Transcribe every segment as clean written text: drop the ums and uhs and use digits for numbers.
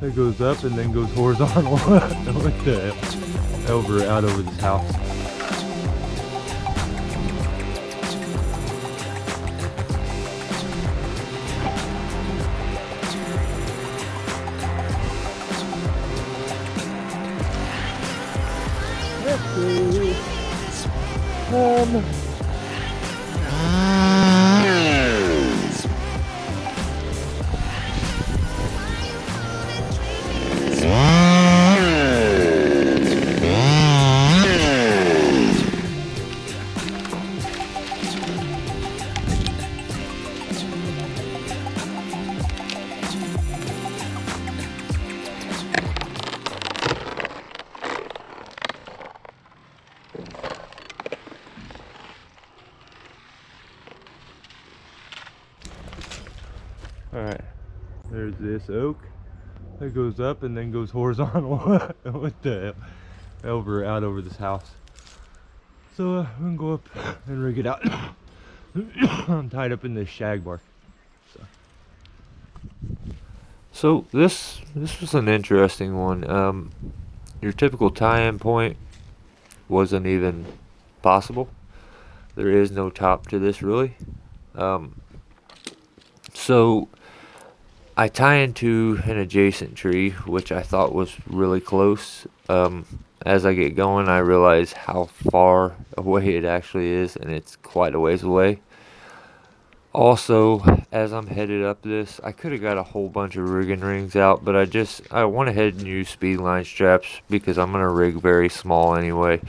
It goes up and then goes horizontal. What the hell? Out over this house. Alright, there's this oak. It goes up and then goes horizontal. What the hell? Out over this house. So I'm gonna go up and rig it out. I'm tied up in this shag bark. So this was an interesting one. Your typical tie-in point wasn't even possible. There is no top to this really. So I tie into an adjacent tree, which I thought was really close. As I get going, I realize how far away it actually is, and it's quite a ways away. Also, as I'm headed up this, I could have got a whole bunch of rigging rings out, but I went ahead and used speed line straps because I'm gonna rig very small anyway.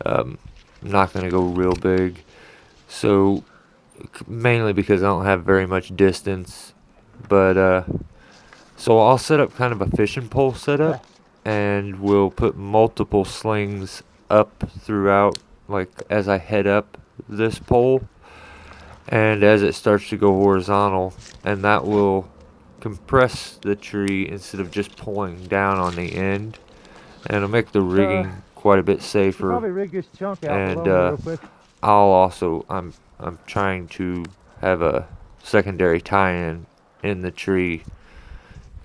I'm not gonna go real big, so mainly because I don't have very much distance. But so I'll set up kind of a fishing pole setup, and we'll put multiple slings up throughout, like as I head up this pole and as it starts to go horizontal, and that will compress the tree instead of just pulling down on the end, and it'll make the rigging quite a bit safer. Probably rig this chunk out And below me real quick. I'm trying to have a secondary tie-in in the tree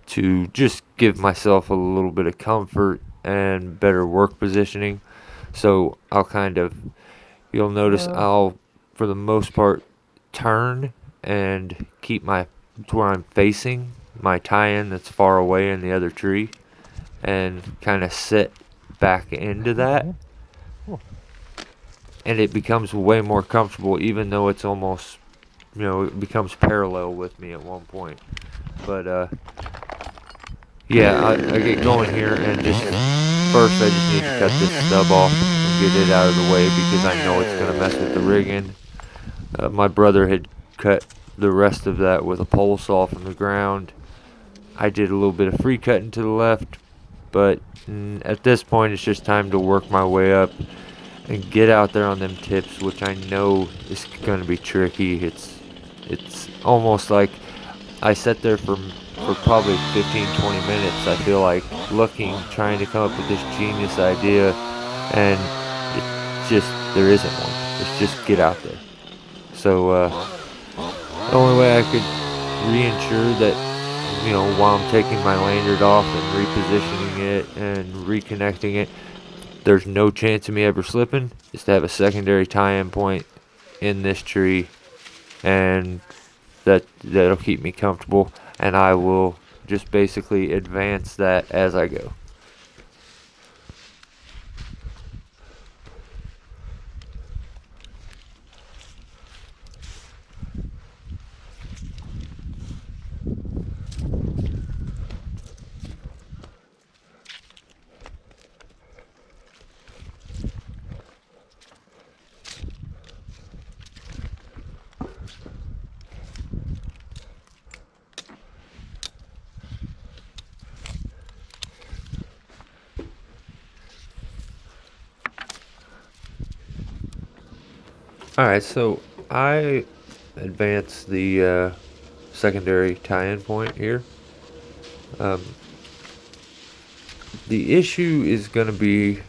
to just give myself a little bit of comfort and better work positioning. So you'll notice I'll, for the most part, turn and keep to where I'm facing my tie-in that's far away in the other tree, and kind of sit back into that, and it becomes way more comfortable, even though it's almost, it becomes parallel with me at one point. But yeah, I get going here, and just first I just need to cut this stub off and get it out of the way because I know it's going to mess with the rigging. My brother had cut the rest of that with a pole saw from the ground. I did a little bit of free cutting to the left, but at this point it's just time to work my way up and get out there on them tips, which I know is going to be tricky. It's almost like I sat there for probably 15-20 minutes, I feel like, looking, trying to come up with this genius idea, and there isn't one. It's just get out there. So the only way I could reinsure that, while I'm taking my lanyard off and repositioning it and reconnecting it, there's no chance of me ever slipping, is to have a secondary tie-in point in this tree, and that'll keep me comfortable, and I will just basically advance that as I go. Alright, so I advanced the secondary tie-in point here. The issue is going to be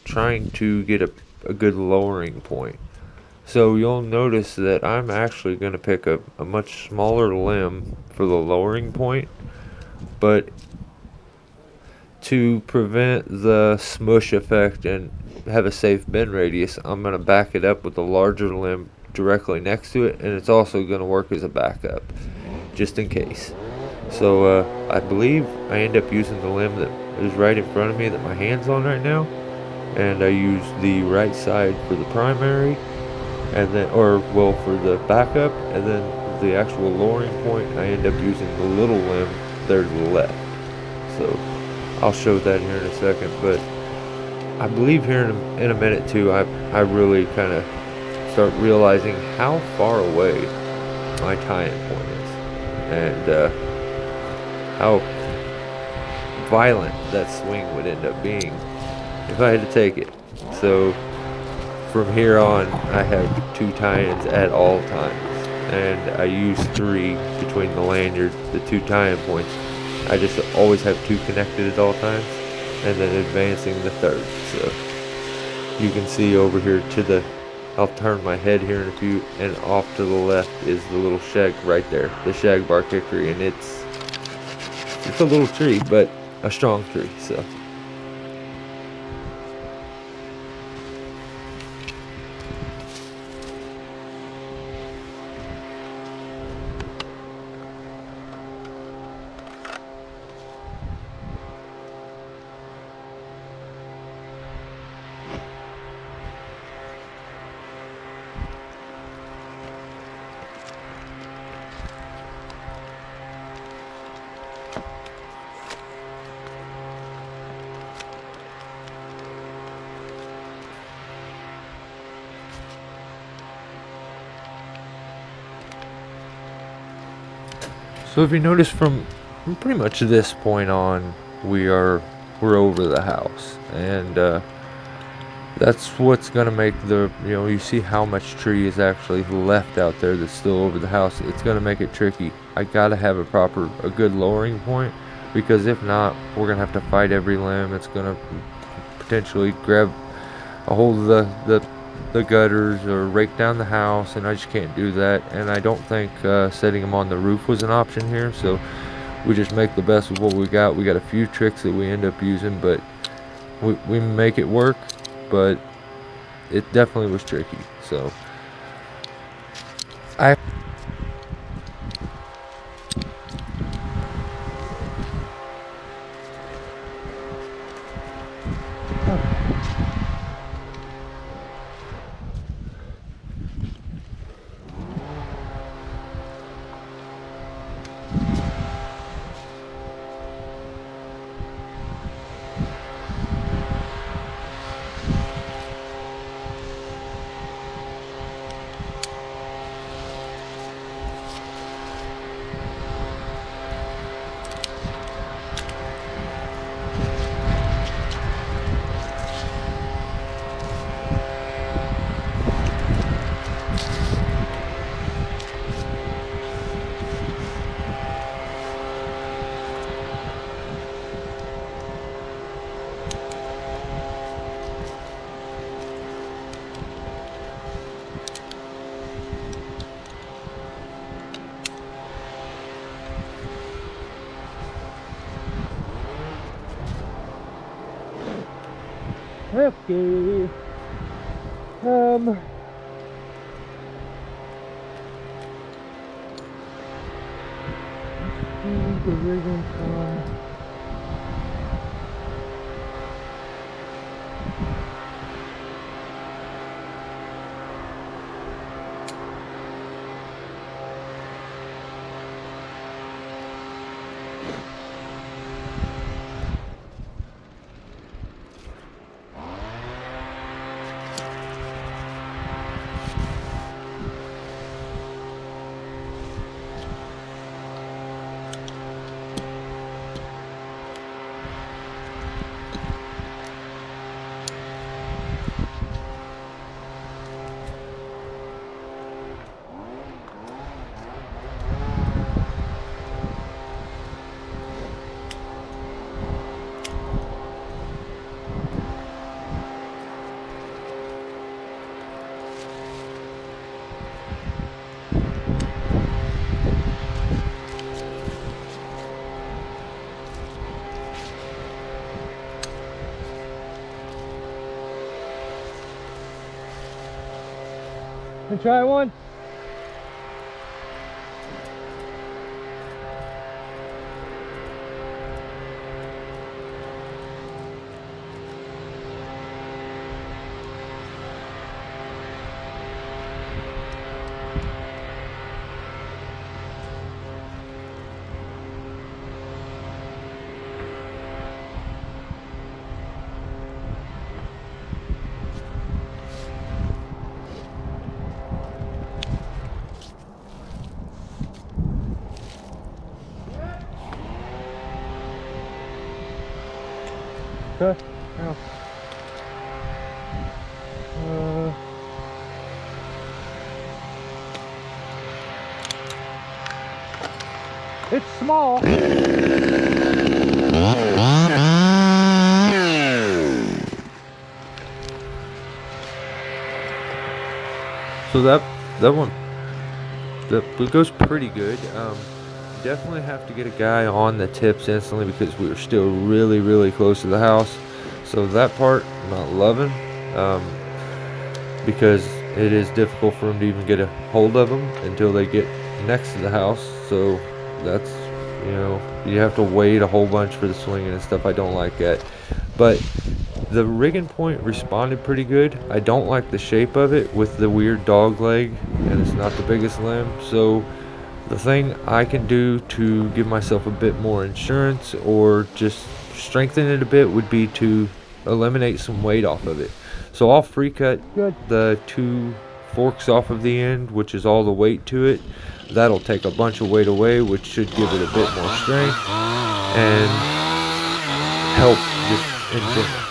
trying to get a good lowering point. So you'll notice that I'm actually going to pick a much smaller limb for the lowering point, but to prevent the smush effect and have a safe bend radius, I'm going to back it up with a larger limb directly next to it, and it's also going to work as a backup, just in case. So I believe I end up using the limb that is right in front of me that my hand's on right now, and I use the right side for the primary, and then, or well, for the backup, and then the actual lowering point, I end up using the little limb there to the left. So I'll show that here in a second, but I believe here in a minute too, I really kind of start realizing how far away my tie-in point is, and how violent that swing would end up being if I had to take it. So from here on, I have 2 tie-ins at all times, and I use 3 between the lanyard, the 2 tie-in points. I just always have 2 connected at all times, and then advancing the 3rd. So you can see over here to the, I'll turn my head here in a few, and off to the left is the little shag right there, the shagbark hickory, and it's a little tree, but a strong tree. So So if you notice from pretty much this point on, we're over the house, and that's what's gonna make the, you see how much tree is actually left out there that's still over the house. It's gonna make it tricky. I gotta have a good lowering point, because if not, we're gonna have to fight every limb. It's gonna potentially grab a hold of the gutters or rake down the house, and I just can't do that. And I don't think setting them on the roof was an option here, so we just make the best of what we got. We got a few tricks that we end up using, but we make it work, but it definitely was tricky. So I okay. The rigging time. And try it once. Okay, now. It's small. So that one that goes pretty good. Definitely have to get a guy on the tips instantly because we were still really close to the house. So that part I'm not loving, because it is difficult for them to even get a hold of them until they get next to the house. So that's, you have to wait a whole bunch for the swinging and stuff. I don't like that. But the rigging point responded pretty good. I don't like the shape of it with the weird dog leg, and it's not the biggest limb. So the thing I can do to give myself a bit more insurance or just strengthen it a bit would be to eliminate some weight off of it. So I'll free cut the 2 forks off of the end, which is all the weight to it. That'll take a bunch of weight away, which should give it a bit more strength and help just in general.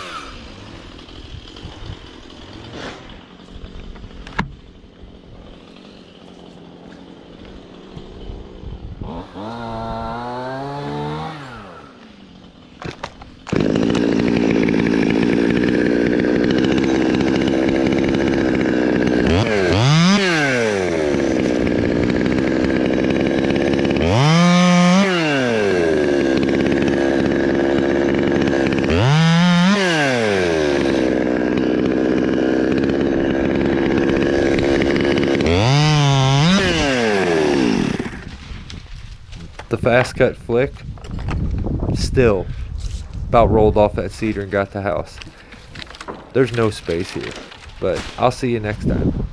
The fast cut flick, still about rolled off that cedar and got the house. There's no space here, but I'll see you next time.